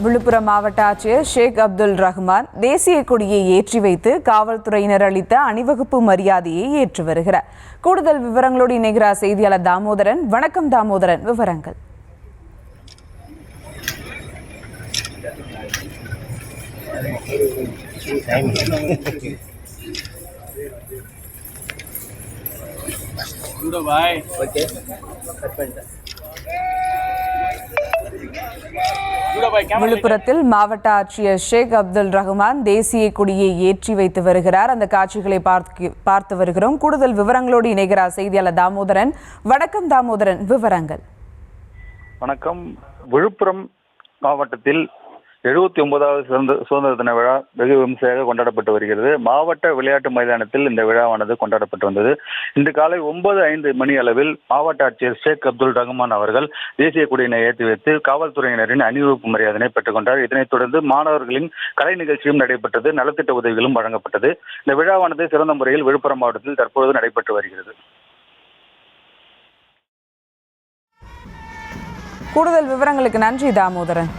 விழுப்புரம் மாவட்ட ஆட்சியர் ஷேக் அப்துல் ரஹ்மான் தேசிய கொடியை ஏற்றி வைத்து காவல்துறையினர் அளித்த அணிவகுப்பு மரியாதையை ஏற்று வருகிறார். கூடுதல் விவரங்களோடு இணைகிறார் செய்தியாளர் தாமோதரன். வணக்கம் தாமோதரன், விவரங்கள். விழுப்புரத்தில் மாவட்ட ஆட்சியர் ஷேக் அப்துல் ரஹ்மான் தேசிய கொடியை ஏற்றி வைத்து வருகிறார். அந்த காட்சிகளை பார்த்து வருகிறோம். கூடுதல் விவரங்களோடு இணைகிறார் செய்தியாளர் தாமோதரன். வணக்கம் தாமோதரன், விவரங்கள். வணக்கம். விழுப்புரம் மாவட்டத்தில் 79வது சுதந்திர தின விழா வெகு விமர்சையாக கொண்டாடப்பட்டு வருகிறது. மாவட்ட விளையாட்டு மைதானத்தில் இந்த விழாவானது கொண்டாடப்பட்டு வந்தது. இன்று காலை 9:05 மணி அளவில் மாவட்ட ஆட்சியர் ஷேக் அப்துல் ரஹ்மான் அவர்கள் தேசிய கொடியினை ஏற்றி வைத்து காவல்துறையினரின் அணிவகுப்பு மரியாதையை பெற்றுக் கொண்டார். இதனைத் தொடர்ந்து மாணவர்களின் கலை நிகழ்ச்சியும் நடைபெற்றது. நலத்திட்ட உதவிகளும் வழங்கப்பட்டது. இந்த விழாவானது சிறந்த முறையில் விழுப்புரம் மாவட்டத்தில் தற்பொழுது நடைபெற்று வருகிறது. கூடுதல் விவரங்களுக்கு நன்றி தாமோதரன்.